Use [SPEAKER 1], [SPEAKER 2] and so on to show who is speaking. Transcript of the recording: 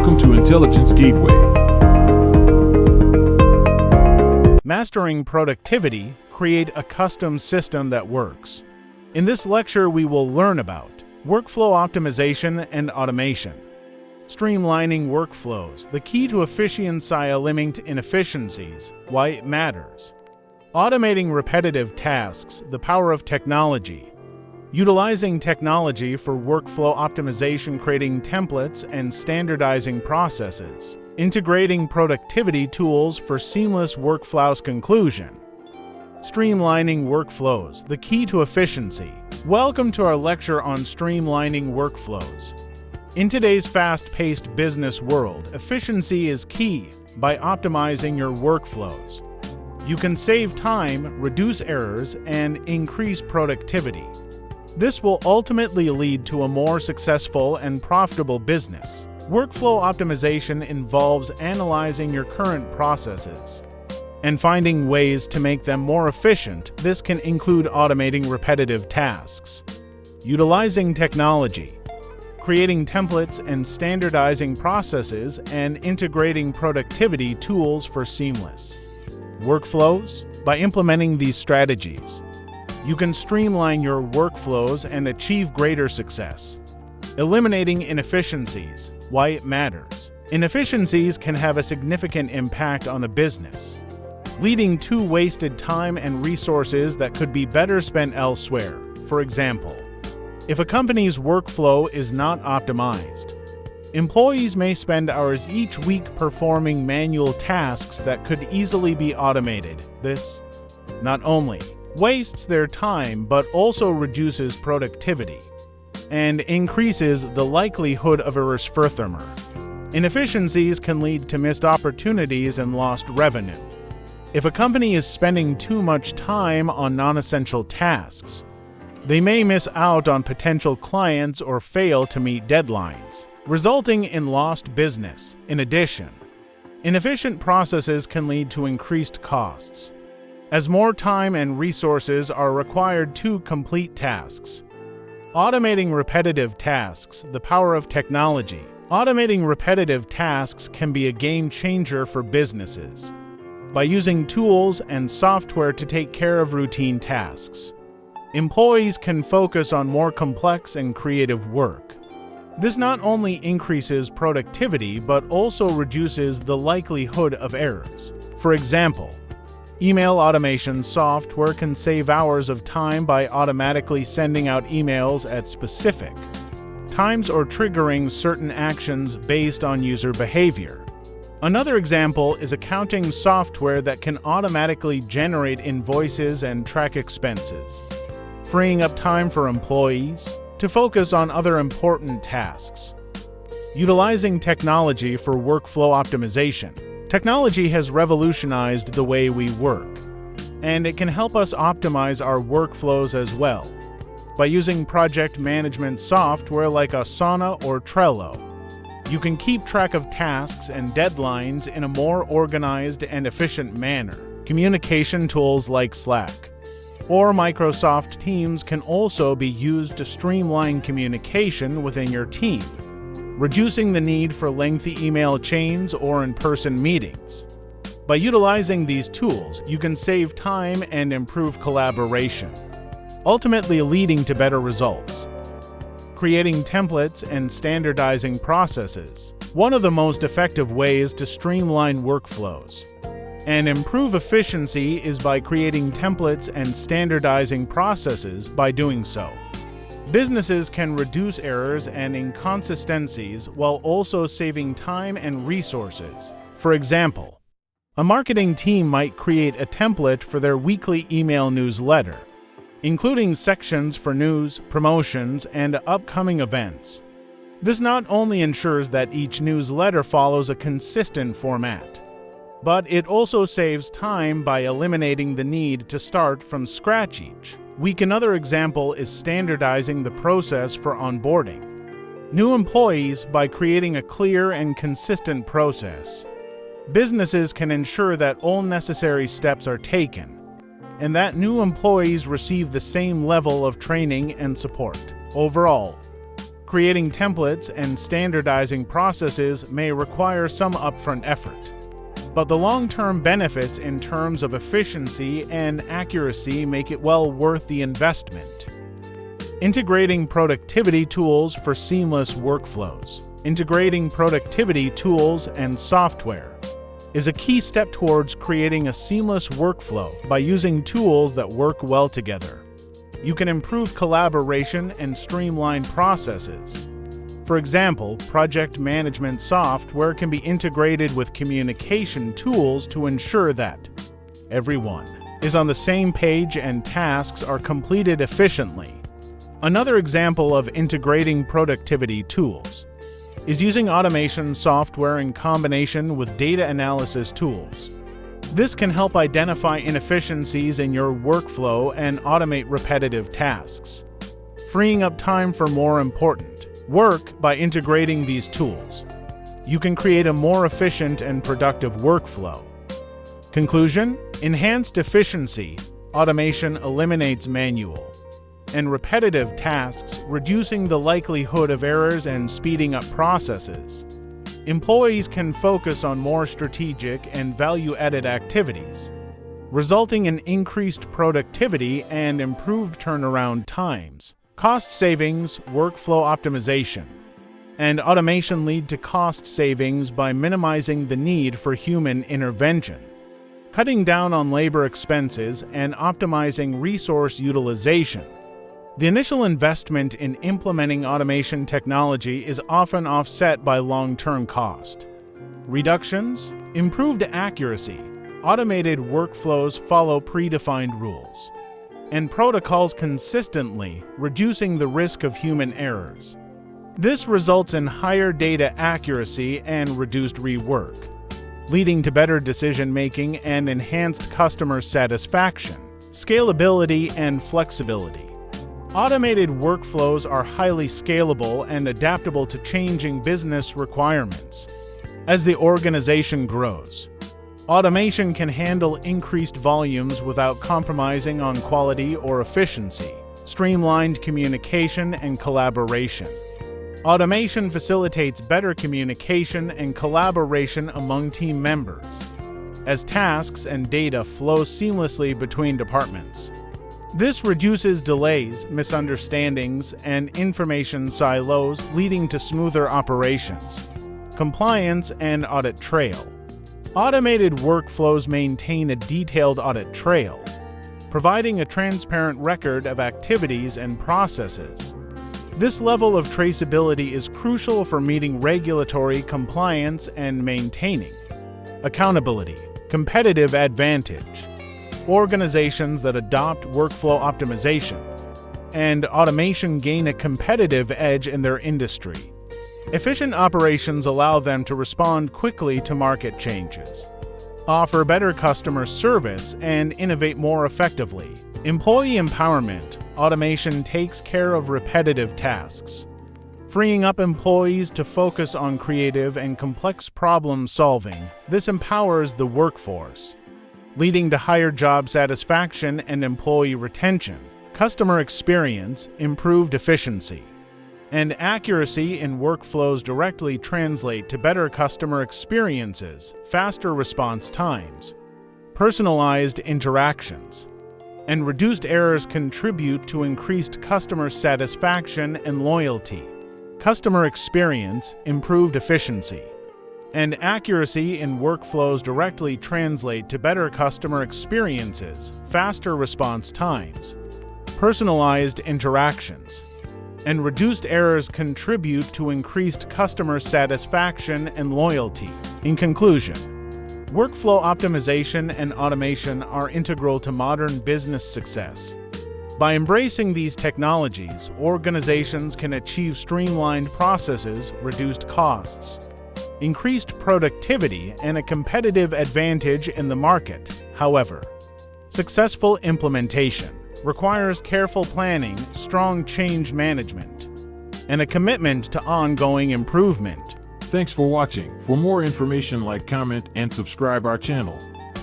[SPEAKER 1] Welcome to Intelligence Gateway.
[SPEAKER 2] Mastering productivity, create a custom system that works. In this lecture, we will learn about workflow optimization and automation, streamlining workflows, the key to efficiency, eliminating inefficiencies, why it matters, automating repetitive tasks, the power of technology, utilizing technology for workflow optimization, creating templates and standardizing processes, integrating productivity tools for seamless workflows, conclusion, streamlining workflows, the key to efficiency. Welcome to our lecture on streamlining workflows. In today's fast-paced business world, efficiency is key. By optimizing your workflows, you can save time, reduce errors, and increase productivity. This will ultimately lead to a more successful and profitable business. Workflow optimization involves analyzing your current processes and finding ways to make them more efficient. This can include automating repetitive tasks, utilizing technology, creating templates and standardizing processes, and integrating productivity tools for seamless workflows. By implementing these strategies, you can streamline your workflows and achieve greater success. Eliminating inefficiencies, why it matters. Inefficiencies can have a significant impact on a business, leading to wasted time and resources that could be better spent elsewhere. For example, if a company's workflow is not optimized, employees may spend hours each week performing manual tasks that could easily be automated. This not only wastes their time but also reduces productivity and increases the likelihood of errors. Furthermore, inefficiencies can lead to missed opportunities and lost revenue. If a company is spending too much time on non-essential tasks, they may miss out on potential clients or fail to meet deadlines, resulting in lost business. In addition, inefficient processes can lead to increased costs, as more time and resources are required to complete tasks. Automating repetitive tasks, the power of technology. Automating repetitive tasks can be a game changer for businesses. By using tools and software to take care of routine tasks, employees can focus on more complex and creative work. This not only increases productivity but also reduces the likelihood of errors. For example, email automation software can save hours of time by automatically sending out emails at specific times or triggering certain actions based on user behavior. Another example is accounting software that can automatically generate invoices and track expenses, freeing up time for employees to focus on other important tasks. Utilizing technology for workflow optimization. Technology has revolutionized the way we work, and it can help us optimize our workflows as well. By using project management software like Asana or Trello, you can keep track of tasks and deadlines in a more organized and efficient manner. Communication tools like Slack or Microsoft Teams can also be used to streamline communication within your team, reducing the need for lengthy email chains or in-person meetings. By utilizing these tools, you can save time and improve collaboration, ultimately leading to better results. Creating templates and standardizing processes. One of the most effective ways to streamline workflows and improve efficiency is by creating templates and standardizing processes. By doing so, businesses can reduce errors and inconsistencies while also saving time and resources. For example, a marketing team might create a template for their weekly email newsletter, including sections for news, promotions, and upcoming events. This not only ensures that each newsletter follows a consistent format, but it also saves time by eliminating the need to start from scratch each week. Another example is standardizing the process for onboarding new employees. By creating a clear and consistent process, businesses can ensure that all necessary steps are taken and that new employees receive the same level of training and support. Overall, Creating templates and standardizing processes may require some upfront effort, but the long-term benefits in terms of efficiency and accuracy make it well worth the investment. Integrating productivity tools for seamless workflows. Integrating productivity tools and software is a key step towards creating a seamless workflow by using tools that work well together. You can improve collaboration and streamline processes. For example, project management software can be integrated with communication tools to ensure that everyone is on the same page and tasks are completed efficiently. Another example of integrating productivity tools is using automation software in combination with data analysis tools. This can help identify inefficiencies in your workflow and automate repetitive tasks, freeing up time for more important work. By integrating these tools, you can create a more efficient and productive workflow. Conclusion: enhanced efficiency. Automation eliminates manual and repetitive tasks, reducing the likelihood of errors and speeding up processes. Employees can focus on more strategic and value-added activities, resulting in increased productivity and improved turnaround times. Cost savings, workflow optimization, and automation lead to cost savings by minimizing the need for human intervention, cutting down on labor expenses, and optimizing resource utilization. The initial investment in implementing automation technology is often offset by long-term cost reductions, improved accuracy. Automated workflows follow predefined rules and protocols consistently, reducing the risk of human errors. This results in higher data accuracy and reduced rework, leading to better decision-making and enhanced customer satisfaction. Scalability and flexibility. Automated workflows are highly scalable and adaptable to changing business requirements. As the organization grows, automation can handle increased volumes without compromising on quality or efficiency. Streamlined communication and collaboration. Automation facilitates better communication and collaboration among team members, as tasks and data flow seamlessly between departments. This reduces delays, misunderstandings, and information silos, leading to smoother operations. Compliance and audit trail. Automated workflows maintain a detailed audit trail, providing a transparent record of activities and processes. This level of traceability is crucial for meeting regulatory compliance and maintaining accountability. Competitive advantage. Organizations that adopt workflow optimization and automation gain a competitive edge in their industry. Efficient operations allow them to respond quickly to market changes, offer better customer service, and innovate more effectively. Employee empowerment. Automation takes care of repetitive tasks, freeing up employees to focus on creative and complex problem solving. This empowers the workforce, leading to higher job satisfaction and employee retention. Customer experience, improved efficiency, and accuracy in workflows directly translate to better customer experiences, faster response times, personalized interactions, and reduced errors contribute to increased customer satisfaction and loyalty. Customer experience, improved efficiency, and accuracy in workflows directly translate to better customer experiences, faster response times, personalized interactions, and reduced errors contribute to increased customer satisfaction and loyalty. In conclusion, workflow optimization and automation are integral to modern business success. By embracing these technologies, organizations can achieve streamlined processes, reduced costs, increased productivity, and a competitive advantage in the market. However, successful implementation requires careful planning, strong change management, and a commitment to ongoing improvement.
[SPEAKER 1] Thanks for watching. For more information, like, comment, and subscribe our channel.